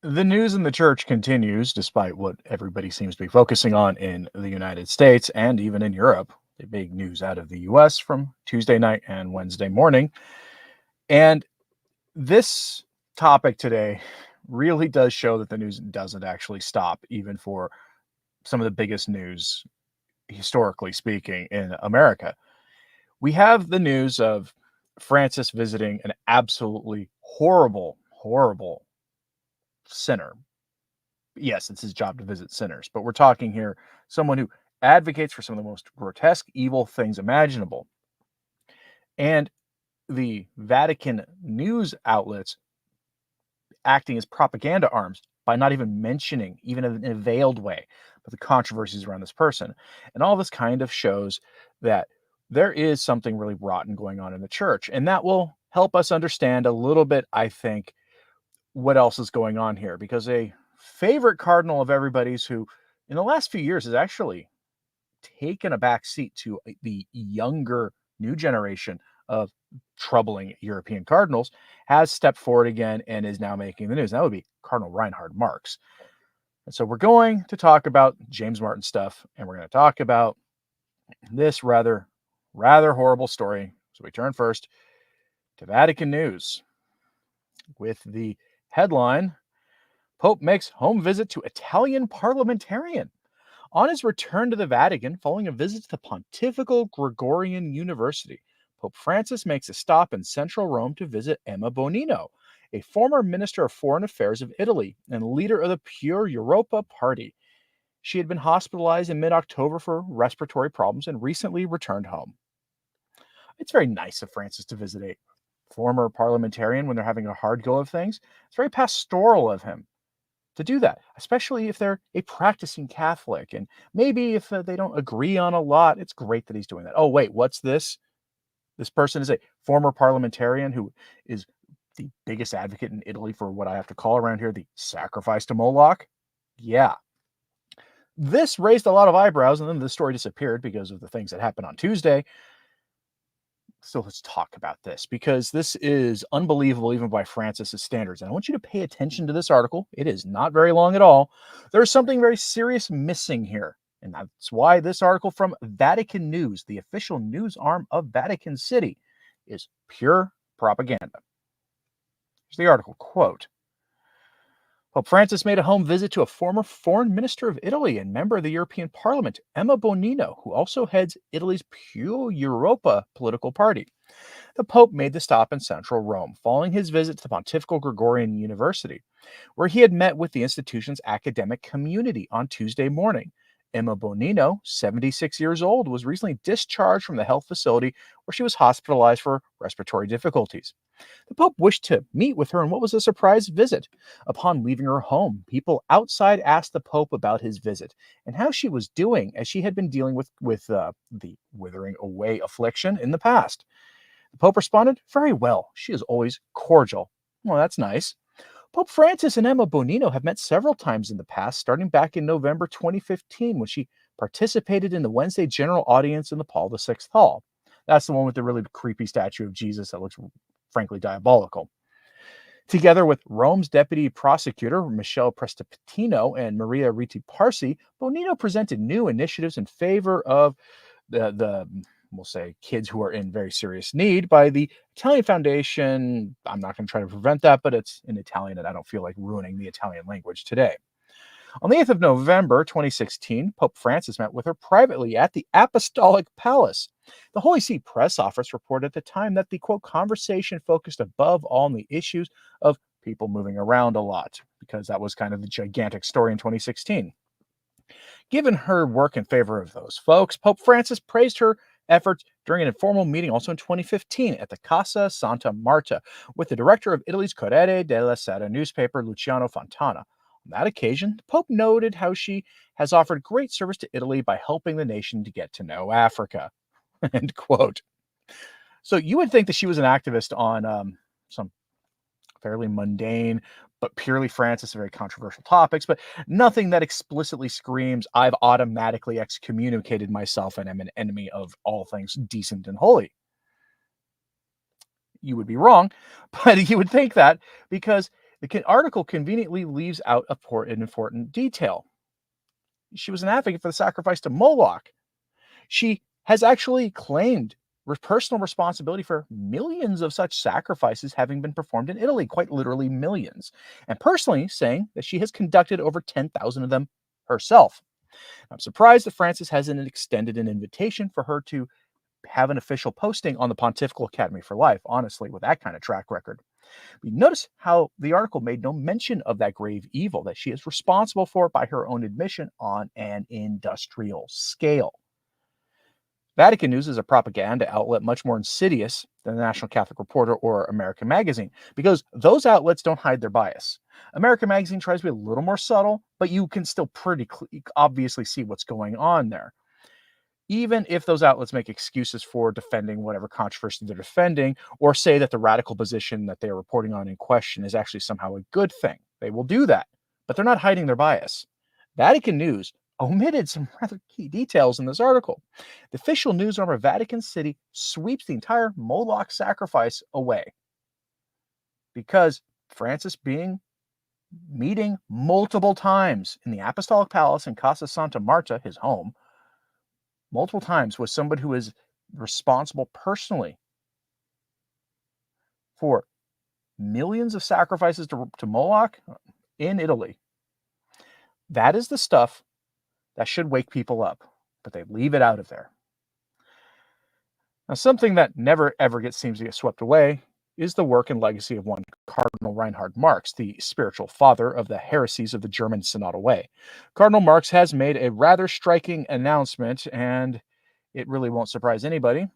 The news in the church continues despite what everybody seems to be focusing on in the United States and even in Europe. The big news out of the US from Tuesday night and Wednesday morning. And this topic today really does show that the news doesn't actually stop, even for some of the biggest news, historically speaking, in America. We have the news of Francis visiting an absolutely horrible, horrible sinner. Yes, it's his job to visit sinners, but we're talking here someone who advocates for some of the most grotesque, evil things imaginable. And the Vatican news outlets acting as propaganda arms by not even mentioning, even in a veiled way, but the controversies around this person. And all this kind of shows that there is something really rotten going on in the church. And that will help us understand a little bit, I think, what else is going on here. Because a favorite cardinal of everybody's who, in the last few years, has actually taken a back seat to the younger new generation of troubling European cardinals, has stepped forward again and is now making the news. That would be Cardinal Reinhard Marx. And so we're going to talk about James Martin stuff, and we're going to talk about this rather horrible story. So we turn first to Vatican News with the headline, Pope makes home visit to Italian parliamentarian. On his return to the Vatican following a visit to the Pontifical Gregorian University, Pope Francis makes a stop in central Rome to visit Emma Bonino, a former Minister of Foreign Affairs of Italy and leader of the Pure Europa Party. She had been hospitalized in mid-October for respiratory problems and recently returned home. It's very nice of Francis to visit a former parliamentarian when they're having a hard go of things. It's very pastoral of him to do that, especially if they're a practicing Catholic. And maybe if they don't agree on a lot, it's great that he's doing that. Oh, wait, what's this? This person is a former parliamentarian who is the biggest advocate in Italy for what I have to call around here the sacrifice to Moloch. Yeah. This raised a lot of eyebrows, and then the story disappeared because of the things that happened on Tuesday. So let's talk about this because this is unbelievable even by Francis's standards. And I want you to pay attention to this article. It is not very long at all. There's something very serious missing here. And that's why this article from Vatican News, the official news arm of Vatican City, is pure propaganda. Here's the article, quote, Pope Francis made a home visit to a former foreign minister of Italy and member of the European Parliament, Emma Bonino, who also heads Italy's Pure Europa political party. The Pope made the stop in central Rome, following his visit to the Pontifical Gregorian University, where he had met with the institution's academic community on Tuesday morning. Emma Bonino, 76 years old, was recently discharged from the health facility where she was hospitalized for respiratory difficulties. The Pope wished to meet with her in what was a surprise visit. Upon leaving her home, people outside asked the Pope about his visit and how she was doing, as she had been dealing with the withering away affliction in the past. The Pope responded, "Very well. She is always cordial." Well, that's nice. Pope Francis and Emma Bonino have met several times in the past, starting back in November 2015 when she participated in the Wednesday general audience in the Paul VI Hall. That's the one with the really creepy statue of Jesus that looks frankly diabolical. Together with Rome's deputy prosecutor, Michele Prestipitino, and Maria Riti Parsi, Bonino presented new initiatives in favor of the we'll say kids who are in very serious need by the Italian Foundation. I'm not going to try to prevent that, but it's in Italian and I don't feel like ruining the Italian language today. On the 8th of November 2016, Pope Francis met with her privately at the Apostolic Palace. The Holy See press office reported at the time that the, quote, conversation focused above all on the issues of people moving around a lot, because that was kind of the gigantic story in 2016. Given her work in favor of those folks, Pope Francis praised her efforts during an informal meeting also in 2015 at the Casa Santa Marta with the director of Italy's Corriere della Sera newspaper, Luciano Fontana. On that occasion, the Pope noted how she has offered great service to Italy by helping the nation to get to know Africa. End quote. So you would think that she was an activist on some fairly mundane but purely Francis, very controversial topics, but nothing that explicitly screams, I've automatically excommunicated myself and am an enemy of all things decent and holy. You would be wrong, but you would think that because The article conveniently leaves out an important detail. She was an advocate for the sacrifice to Moloch. She has actually claimed personal responsibility for millions of such sacrifices having been performed in Italy, quite literally millions, and personally saying that she has conducted over 10,000 of them herself. I'm surprised that Francis hasn't extended an invitation for her to have an official posting on the Pontifical Academy for Life, honestly, with that kind of track record. But notice how the article made no mention of that grave evil that she is responsible for by her own admission on an industrial scale. Vatican News is a propaganda outlet much more insidious than the National Catholic Reporter or American Magazine, because those outlets don't hide their bias. American Magazine tries to be a little more subtle, but you can still pretty obviously see what's going on there. Even if those outlets make excuses for defending whatever controversy they're defending, or say that the radical position that they are reporting on in question is actually somehow a good thing, they will do that, but they're not hiding their bias. Vatican News omitted some rather key details in this article. The official news arm of Vatican City sweeps the entire Moloch sacrifice away because Francis meeting multiple times in the Apostolic Palace in Casa Santa Marta, his home, multiple times with somebody who is responsible personally for millions of sacrifices to Moloch in Italy. That is the stuff that should wake people up, but they leave it out of there. Now, something that never ever seems to get swept away is the work and legacy of one Cardinal Reinhard Marx, the spiritual father of the heresies of the German Synodal Way. Cardinal Marx has made a rather striking announcement, and it really won't surprise anybody.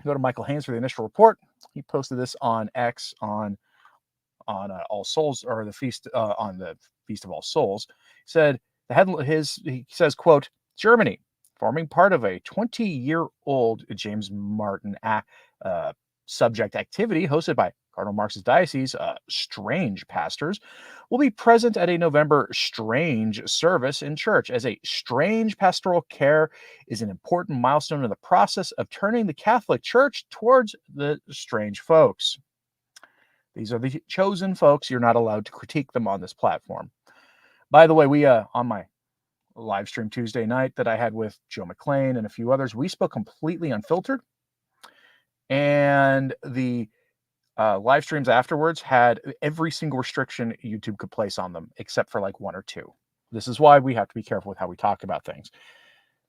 Go to Michael Haynes for the initial report. He posted this on X on All Souls, or the feast on the Feast of All Souls. He said he says, quote, Germany, forming part of a 20-year-old James Martin subject activity hosted by Cardinal Marx's diocese, Strange pastors, will be present at a November Strange service in church, as a strange pastoral care is an important milestone in the process of turning the Catholic Church towards the strange folks. These are the chosen folks. You're not allowed to critique them on this platform. By the way, we on my live stream Tuesday night that I had with Joe McClain and a few others, we spoke completely unfiltered. And the live streams afterwards had every single restriction YouTube could place on them, except for like one or two. This is why we have to be careful with how we talk about things.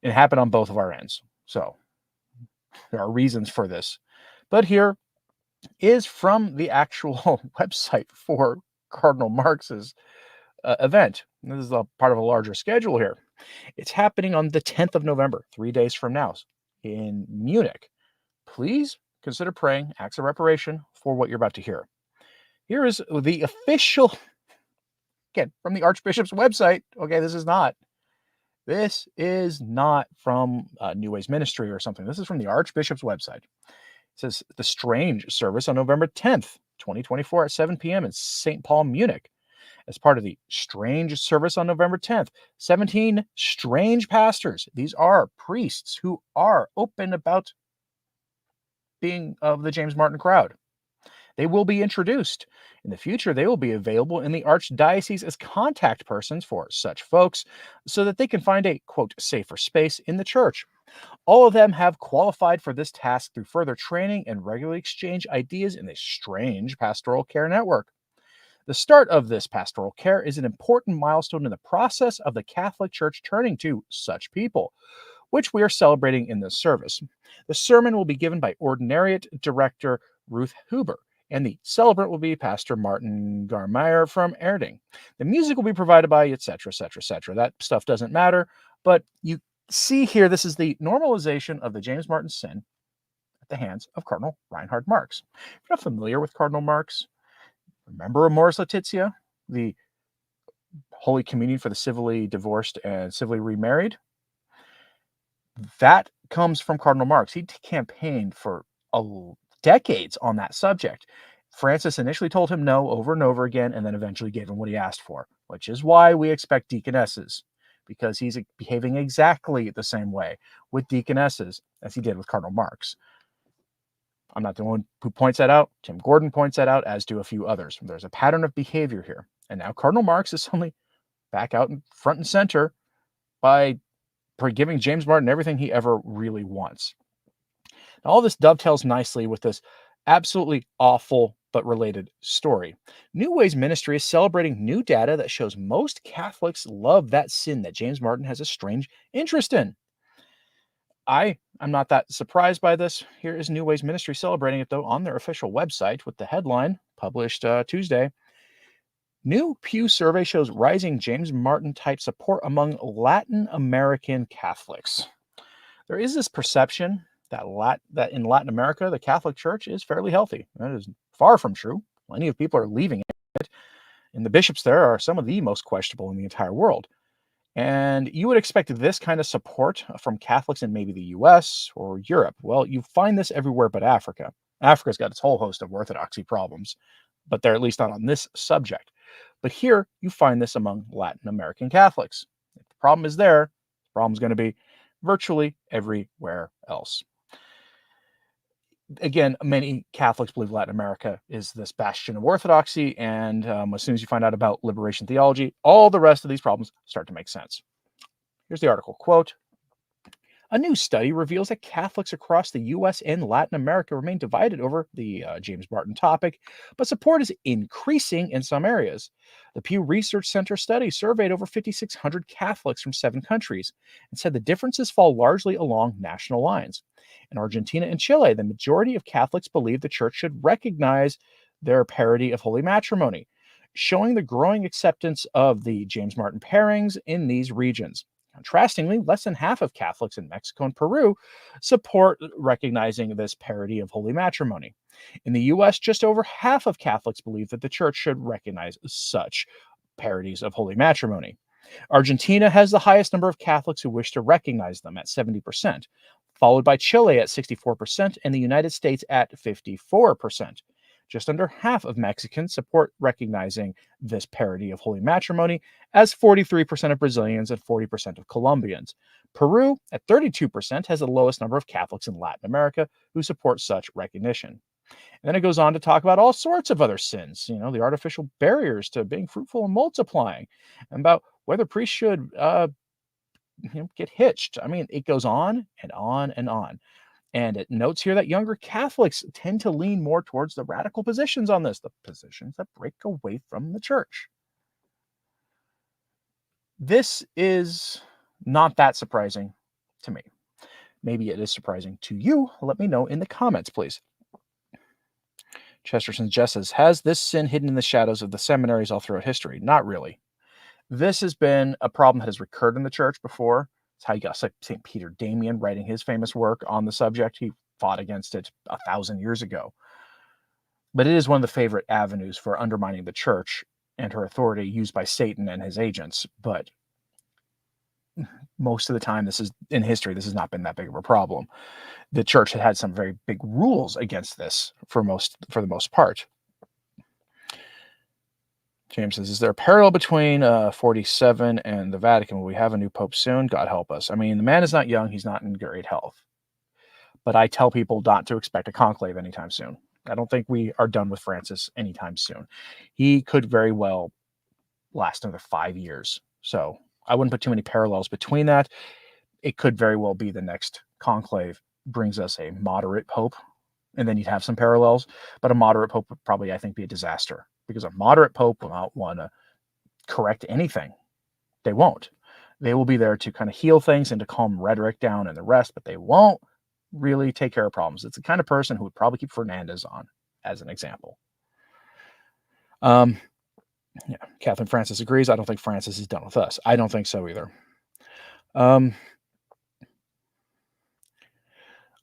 It happened on both of our ends. So there are reasons for this. But here is from the actual website for Cardinal Marx's event. This is a part of a larger schedule here. It's happening on the 10th of November, 3 days from now, in Munich. Please consider praying acts of reparation for what you're about to hear. Here is the official, again, from the Archbishop's website. Okay, this is not from New Ways Ministry or something. This is from the Archbishop's website. It says the Strange service on November 10th, 2024 at 7 p.m. in St. Paul, Munich. As part of the Strange service on November 10th, 17 strange pastors, these are priests who are open about being of the James Martin crowd. They will be introduced. In the future, they will be available in the Archdiocese as contact persons for such folks so that they can find a, quote, safer space in the church. All of them have qualified for this task through further training and regularly exchange ideas in the Strange Pastoral Care Network. The start of this pastoral care is an important milestone in the process of the Catholic Church turning to such people, which we are celebrating in this service. The sermon will be given by Ordinariate Director Ruth Huber, and the celebrant will be Pastor Martin Garmeyer from Erding. The music will be provided by etc., etc., etc. That stuff doesn't matter, but you see here, this is the normalization of the James Martin sin at the hands of Cardinal Reinhard Marx. If you're not familiar with Cardinal Marx, remember Amoris Laetitia, the Holy Communion for the civilly divorced and civilly remarried? That comes from Cardinal Marx. He campaigned for decades on that subject. Francis initially told him no over and over again, and then eventually gave him what he asked for, which is why we expect deaconesses, because he's behaving exactly the same way with deaconesses as he did with Cardinal Marx. I'm not the one who points that out. Tim Gordon points that out, as do a few others. There's a pattern of behavior here. And now Cardinal Marx is suddenly back out in front and center by giving James Martin everything he ever really wants. Now, all this dovetails nicely with this absolutely awful but related story. New Ways Ministry is celebrating new data that shows most Catholics love that sin that James Martin has a strange interest in. I'm not that surprised by this. Here is New Ways Ministry celebrating it, though, on their official website with the headline published Tuesday. New Pew survey shows rising James Martin type support among Latin American Catholics. There is this perception that in Latin America, the Catholic Church is fairly healthy. That is far from true. Plenty of people are leaving it, and the bishops there are some of the most questionable in the entire world. And you would expect this kind of support from Catholics in maybe the US or Europe. Well, you find this everywhere but Africa. Africa's got its whole host of orthodoxy problems, but they're at least not on this subject. But here, you find this among Latin American Catholics. If the problem is there, the problem is going to be virtually everywhere else. Again, many Catholics believe Latin America is this bastion of orthodoxy, and as soon as you find out about liberation theology, all the rest of these problems start to make sense. Here's the article, quote, "A new study reveals that Catholics across the U.S. and Latin America remain divided over the James Martin topic, but support is increasing in some areas. The Pew Research Center study surveyed over 5,600 Catholics from 7 countries and said the differences fall largely along national lines. In Argentina and Chile, the majority of Catholics believe the church should recognize their parity of holy matrimony, showing the growing acceptance of the James Martin pairings in these regions. Contrastingly, less than half of Catholics in Mexico and Peru support recognizing this parity of holy matrimony. In the US, just over half of Catholics believe that the church should recognize such parities of holy matrimony. Argentina has the highest number of Catholics who wish to recognize them at 70%, followed by Chile at 64% and the United States at 54%. Just under half of Mexicans support recognizing this parity of holy matrimony, as 43% of Brazilians and 40% of Colombians. Peru, at 32%, has the lowest number of Catholics in Latin America who support such recognition. And then it goes on to talk about all sorts of other sins, the artificial barriers to being fruitful and multiplying, and about whether priests should get hitched. I mean, it goes on and on and on. And it notes here that younger Catholics tend to lean more towards the radical positions on this, the positions that break away from the church. This is not that surprising to me. Maybe it is surprising to you. Let me know in the comments, please. Chesterton Jess says, has this sin hidden in the shadows of the seminaries all throughout history? Not really. This has been a problem that has recurred in the church before. It's how you got St. Peter Damian writing his famous work on the subject. He fought against it 1,000 years ago. But it is one of the favorite avenues for undermining the church and her authority used by Satan and his agents. But most of the time, in history, this has not been that big of a problem. The church had some very big rules against this for the most part. James says, is there a parallel between 47 and the Vatican? Will we have a new pope soon? God help us. I mean, the man is not young. He's not in great health. But I tell people not to expect a conclave anytime soon. I don't think we are done with Francis anytime soon. He could very well last another 5 years. So I wouldn't put too many parallels between that. It could very well be the next conclave brings us a moderate pope, and then you'd have some parallels. But a moderate pope would probably, I think, be a disaster, because a moderate pope will not want to correct anything. They won't. They will be there to kind of heal things and to calm rhetoric down and the rest, but they won't really take care of problems. It's the kind of person who would probably keep Fernandez on, as an example. Catherine Francis agrees. I don't think Francis is done with us. I don't think so either. All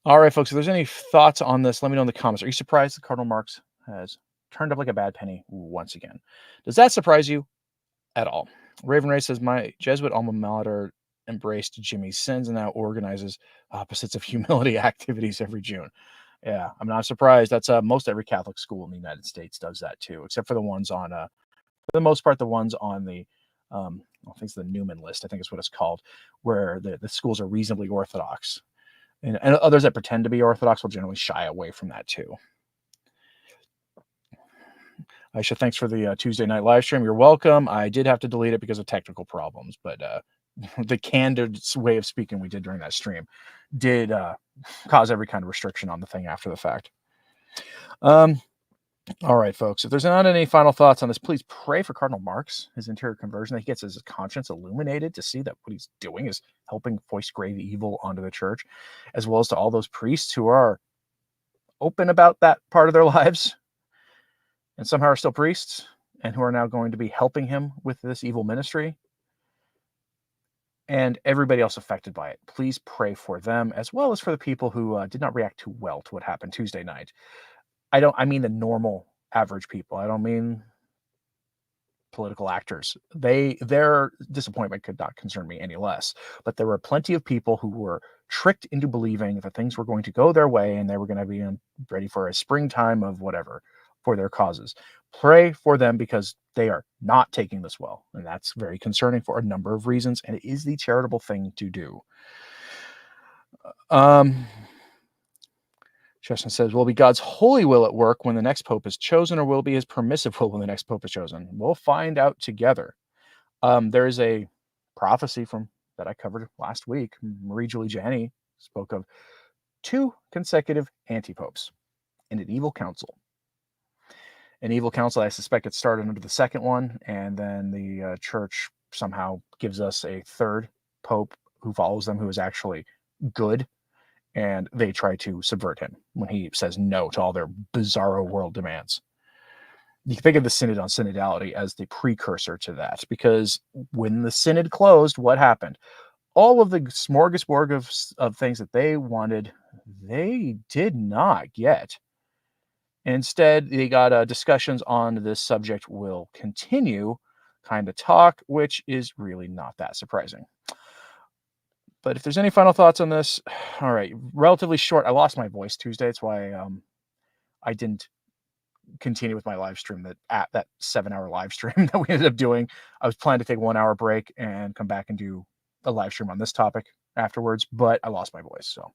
right, folks, if there's any thoughts on this, let me know in the comments. Are you surprised that Cardinal Marx has turned up like a bad penny once again? Does that surprise you at all? Raven Ray says, my Jesuit alma mater embraced Jimmy's sins and now organizes opposites of humility activities every June. Yeah, I'm not surprised. That's most every Catholic school in the United States does that too, except for the ones on, for the most part, the ones on the, I think it's the Newman list, I think is what it's called, where the schools are reasonably Orthodox. And others that pretend to be Orthodox will generally shy away from that too. Aisha, thanks for the Tuesday night live stream. You're welcome. I did have to delete it because of technical problems, but the candid way of speaking we did during that stream did cause every kind of restriction on the thing after the fact. All right, folks, if there's not any final thoughts on this, please pray for Cardinal Marx, his interior conversion, that he gets his conscience illuminated to see that what he's doing is helping foist grave evil onto the church, as well as to all those priests who are open about that part of their lives and somehow are still priests and who are now going to be helping him with this evil ministry, and everybody else affected by it. Please pray for them, as well as for the people who did not react too well to what happened Tuesday night. I mean the normal average people. I don't mean political actors. Their disappointment could not concern me any less. But there were plenty of people who were tricked into believing that things were going to go their way and they were going to be ready for a springtime of whatever for their causes. Pray for them because they are not taking this well. And that's very concerning for a number of reasons. And it is the charitable thing to do. Justin says, will be God's holy will at work when the next pope is chosen, or will it be his permissive will when the next pope is chosen? We'll find out together. There is a prophecy that I covered last week. Marie-Julie Janney spoke of 2 consecutive anti-popes in an evil council. An evil council, I suspect it started under the second one, and then the church somehow gives us a third pope who follows them, who is actually good. And they try to subvert him when he says no to all their bizarro world demands. You can think of the Synod on Synodality as the precursor to that, because when the Synod closed, what happened? All of the smorgasbord of things that they wanted, they did not get. Instead, they got discussions on this subject will continue kind of talk, which is really not that surprising. But if there's any final thoughts on this, all right, relatively short. I lost my voice Tuesday. That's why I didn't continue with my live stream, that 7-hour live stream that we ended up doing. I was planning to take a 1-hour break and come back and do a live stream on this topic afterwards, but I lost my voice. So,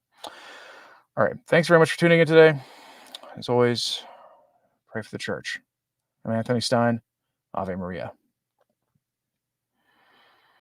all right. Thanks very much for tuning in today. As always, pray for the church. I'm Anthony Stine. Ave Maria.